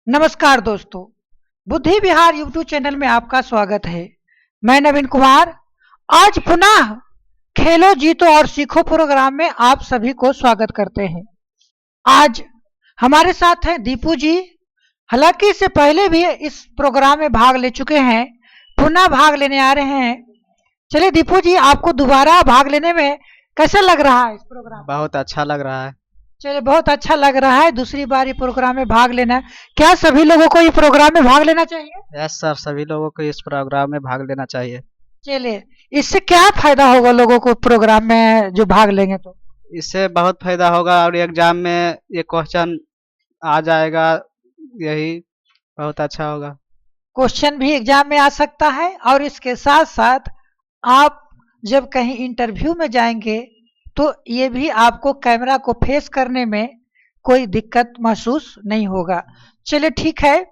नमस्कार दोस्तों, बुद्धि विहार यूट्यूब चैनल में आपका स्वागत है। मैं नवीन कुमार आज पुनः खेलो जीतो और सीखो प्रोग्राम में आप सभी को स्वागत करते हैं। आज हमारे साथ हैं दीपू जी। हालांकि इससे पहले भी इस प्रोग्राम में भाग ले चुके हैं, पुनः भाग लेने आ रहे हैं। चलिए दीपू जी, आपको दोबारा भाग लेने में कैसा लग रहा है इस प्रोग्राम? बहुत अच्छा लग रहा है। चलिए, बहुत अच्छा लग रहा है दूसरी बार ये प्रोग्राम में भाग लेना। क्या सभी लोगों को ये प्रोग्राम में भाग लेना चाहिए? यस सर, सभी लोगों को इस प्रोग्राम में भाग लेना चाहिए। चलिए, इससे क्या फायदा होगा लोगों को प्रोग्राम में जो भाग लेंगे तो? इससे बहुत फायदा होगा और एग्जाम में ये क्वेश्चन आ जाएगा, यही बहुत अच्छा होगा। क्वेश्चन भी एग्जाम में आ सकता है और इसके साथ साथ आप जब कहीं इंटरव्यू में जाएंगे तो ये भी आपको कैमरा को फेस करने में कोई दिक्कत महसूस नहीं होगा। चलिए ठीक है,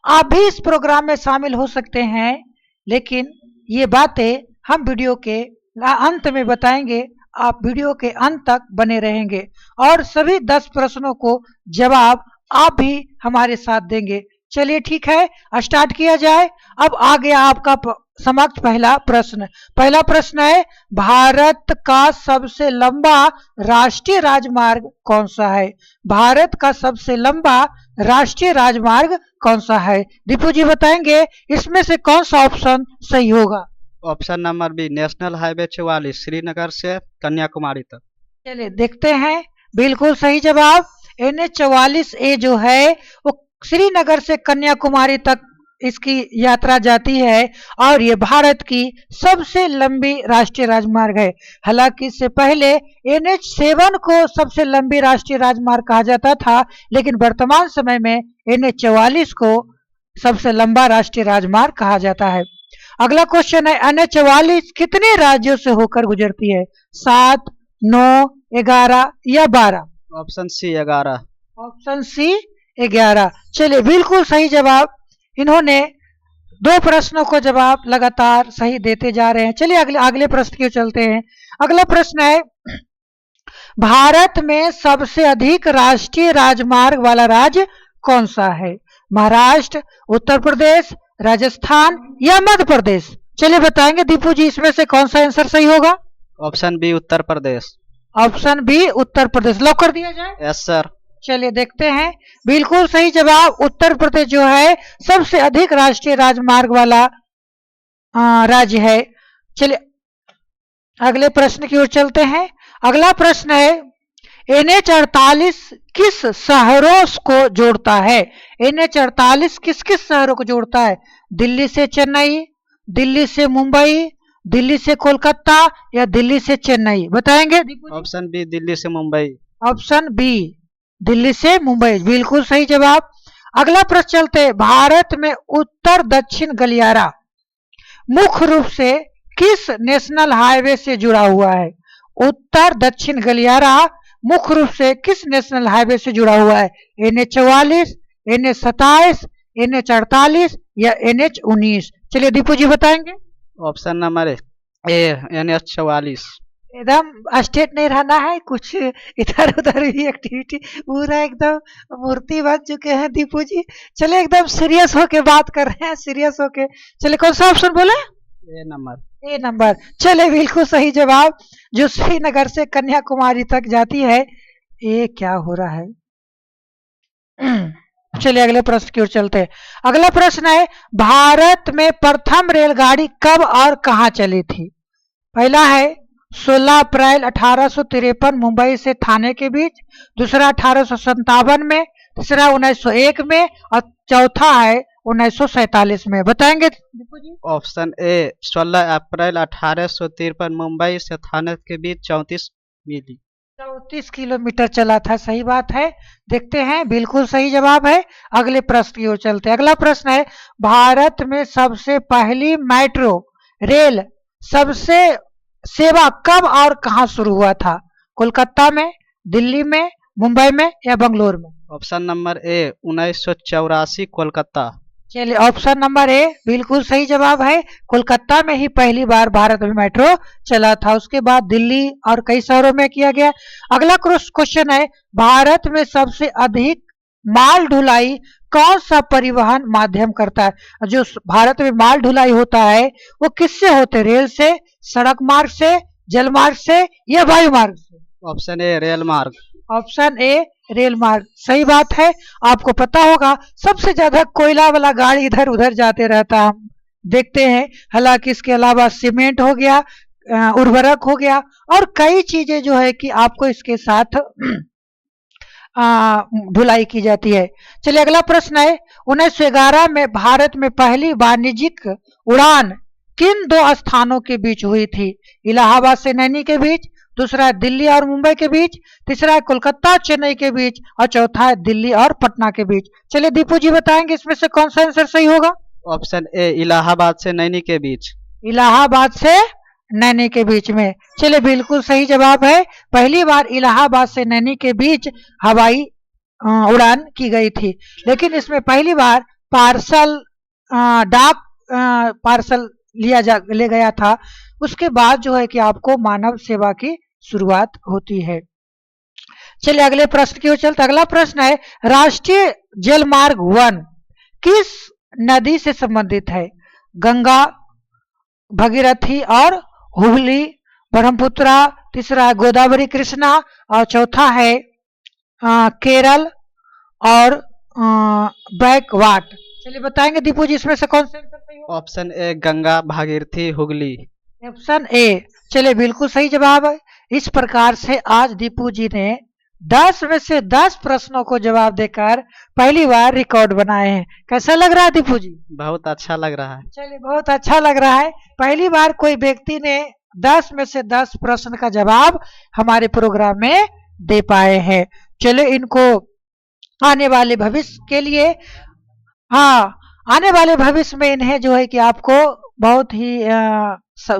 आप भी इस प्रोग्राम में शामिल हो सकते हैं, लेकिन ये बातें हम वीडियो के अंत में बताएंगे। आप वीडियो के अंत तक बने रहेंगे और सभी 10 प्रश्नों को जवाब आप भी हमारे साथ देंगे। चलिए ठीक है, स्टार्ट किया जाए। अब आ गया आपका समक्ष पहला प्रश्न। पहला प्रश्न है, भारत का सबसे लंबा राष्ट्रीय राजमार्ग कौन सा है? भारत का सबसे लंबा राष्ट्रीय राजमार्ग कौन सा है? दीपू जी बताएंगे इसमें से कौन सा ऑप्शन सही होगा? Option number B, national highway 44 Srinagar से कन्याकुमारी तक। चलिए देखते हैं, बिल्कुल सही जवाब। NH 44A जो है वो श्रीनगर से कन्याकुमारी तक इसकी यात्रा जाती है और ये भारत की सबसे लंबी राष्ट्रीय राजमार्ग है। हालांकि इससे पहले NH 7 को सबसे लंबी राष्ट्रीय राजमार्ग कहा जाता था, लेकिन वर्तमान समय में NH 44 को सबसे लंबा राष्ट्रीय राजमार्ग कहा जाता है। अगला क्वेश्चन है, NH 44 कितने राज्यों से होकर गुजरती है? 7, 9, 11 या 12? Option C 11। Option C 11। चलिए बिल्कुल सही जवाब। इन्होंने 2 प्रश्नों को जवाब लगातार सही देते जा रहे हैं। चलिए अगले प्रश्न की ओर चलते हैं। अगला प्रश्न है, भारत में सबसे अधिक राष्ट्रीय राजमार्ग वाला राज्य कौन सा है? महाराष्ट्र, उत्तर प्रदेश, राजस्थान या मध्य प्रदेश? चलिए बताएंगे दीपू जी इसमें से कौन सा आंसर सही होगा? Option B, Uttar Pradesh. Option B, Uttar Pradesh lock कर दिया जाए? Yes sir. चलिए देखते हैं, बिल्कुल सही जवाब। उत्तर प्रदेश जो है सबसे अधिक राष्ट्रीय राजमार्ग वाला राज्य है। चलिए अगले प्रश्न की ओर चलते हैं। अगला प्रश्न है, NH 48 किस शहरों को जोड़ता है? NH 48 किस किस शहरों को जोड़ता है? दिल्ली से चेन्नई, दिल्ली से मुंबई, दिल्ली से कोलकाता या दिल्ली से चेन्नई? बताएंगे? ऑप्शन बी, दिल्ली से मुंबई। ऑप्शन बी, दिल्ली से मुंबई बिल्कुल सही जवाब। अगला प्रश्न चलते, भारत में उत्तर दक्षिण गलियारा मुख्य रूप से किस नेशनल हाईवे से जुड़ा हुआ है? उत्तर दक्षिण गलियारा मुख्य रूप से किस नेशनल हाईवे से जुड़ा हुआ है? NH 44, NH 27, NH 48 या NH 19? चलिए दीपू जी बताएंगे। Option number A, NH 44। एकदम स्टेट नहीं रहना है, कुछ इधर उधर भी एक्टिविटी, पूरा एकदम मूर्ति बन चुके हैं दीपू जी। चलिए एकदम सीरियस होके बात कर रहे हैं, सीरियस होके। चलिए कौन सा ऑप्शन बोले? ए नंबर। ए नंबर। चलिए बिल्कुल सही जवाब, जो श्रीनगर से कन्याकुमारी तक जाती है। ये क्या हो रहा है? चलिए अगले प्रश्न की ओर चलते हैं। अगला प्रश्न है, भारत में प्रथम रेलगाड़ी कब और कहां चली थी? पहला है 16 अप्रैल 1853 मुंबई से थाने के बीच, दूसरा 1857 में, तीसरा 1901 में और चौथा है 1947 में। बताएंगे दीपू जी? ऑप्शन ए, 16 अप्रैल 1853 मुंबई से थाने के बीच 34 मील 34 किलोमीटर चला था। सही बात है, देखते हैं, बिल्कुल सही जवाब है। अगले प्रश्न की ओर चलते हैं। अगला प्रश्न है, भारत में सबसे पहली मेट्रो रेल सबसे सेवा कब और कहां शुरू हुआ था? कोलकाता में, दिल्ली में, मुंबई में या बंगलोर में? Option number A, 1984 Kolkata. चलिए ऑप्शन नंबर ए बिल्कुल सही जवाब है। कोलकाता में ही पहली बार भारत में मेट्रो चला था, उसके बाद दिल्ली और कई शहरों में किया गया। अगला क्वेश्चन है, भारत में सबसे अधिक माल ढुलाई कौन सा परिवहन माध्यम करता है? जो भारत में माल ढुलाई होता है वो किससे होते? रेल से, सड़क मार्ग से, जल मार्ग से या वायु मार्ग से? ऑप्शन ए रेल मार्ग। ऑप्शन ए रेल मार्ग सही बात है। आपको पता होगा सबसे ज्यादा कोयला वाला गाड़ी इधर उधर जाते रहता है, हम देखते हैं। हालांकि इसके अलावा सीमेंट हो गया, उर्वरक हो गया और कई चीजें जो है कि आपको इसके साथ ढुलाई की जाती है। चलिए अगला प्रश्न है, 1911 में भारत में पहली वाणिज्यिक उड़ान किन दो स्थानों के बीच हुई थी? इलाहाबाद से नैनी के बीच, दूसरा है दिल्ली और मुंबई के बीच, तीसरा है कोलकाता चेन्नई के बीच और चौथा है दिल्ली और पटना के बीच। चलिए दीपू जी बताएंगे इसमें से कौन सा आंसर सही होगा? ऑप्शन ए इलाहाबाद से नैनी के बीच। इलाहाबाद से नैनी के बीच में, चलिए बिल्कुल सही जवाब है। पहली बार इलाहाबाद से नैनी के बीच हवाई उड़ान की गई थी, लेकिन इसमें पहली बार पार्सल डाक पार्सल ले गया था। उसके बाद जो है कि आपको मानव सेवा की शुरुआत होती है। चलिए अगले प्रश्न की ओर चलते। अगला प्रश्न है, राष्ट्रीय जल मार्ग 1 किस नदी से संबंधित है? गंगा, भगीरथी और हुगली, ब्रह्मपुत्रा, तीसरा है गोदावरी कृष्णा और चौथा है केरल और बैकवाट। चलिए बताएंगे दीपू जी इसमें से कौन सा आंसर सही होगा? Option A Ganga, Bhagirathi, Hooghly. Option A, चलिए बिल्कुल सही जवाब है। इस प्रकार से आज दीपू जी ने 10 में से 10 प्रश्नों को जवाब देकर पहली बार रिकॉर्ड बनाए हैं। कैसा लग रहा है दीपू जी? बहुत अच्छा लग रहा है। चलिए बहुत अच्छा लग रहा है। पहली बार कोई व्यक्ति ने 10 में से 10 प्रश्न का जवाब हमारे प्रोग्राम में दे पाए हैं। चलिए इनको आने वाले भविष्य के लिए, आने वाले भविष्य में इन्हें जो है कि आपको बहुत ही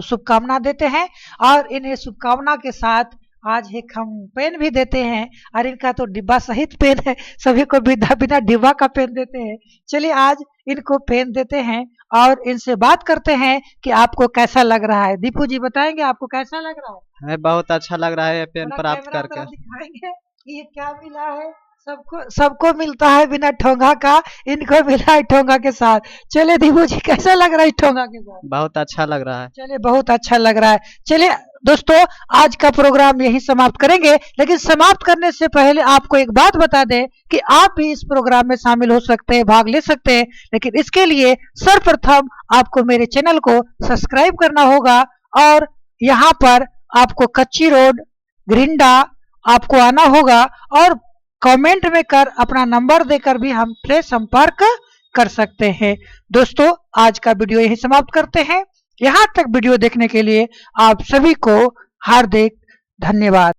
शुभकामना देते हैं और इन्हें शुभकामना के साथ आज एक हम पेन भी देते हैं और इनका तो डिब्बा सहित पेन है, सभी को बिना डिब्बा का पेन देते हैं। चलिए आज इनको पेन देते हैं और इनसे बात करते हैं कि आपको कैसा लग रहा है। दीपू जी बताएंगे आपको कैसा लग रहा है? हमें बहुत अच्छा लग रहा है पेन प्राप्त कैमरा करके। दिखाएंगे कि ये क्या मिला है। सबको मिलता है बिना ठोंगा का, इनको मिला है ठोंगा के साथ। चलिए दीपू जी कैसा लग रहा है ठोंगा के साथ? बहुत अच्छा लग रहा है। चलिए बहुत अच्छा लग रहा है। चलिए दोस्तों आज का प्रोग्राम यही समाप्त करेंगे, लेकिन समाप्त करने से पहले आपको एक बात बता दें कि आप भी इस प्रोग्राम में शामिल हो सकते हैं, भाग ले सकते हैं, लेकिन इसके लिए सर्वप्रथम आपको मेरे चैनल को सब्सक्राइब करना होगा और यहाँ पर आपको कच्ची रोड घरिंडा आपको आना होगा और कमेंट में कर अपना नंबर देकर भी हमसे संपर्क कर सकते हैं। दोस्तों आज का वीडियो यही समाप्त करते हैं। यहाँ तक वीडियो देखने के लिए आप सभी को हार्दिक धन्यवाद।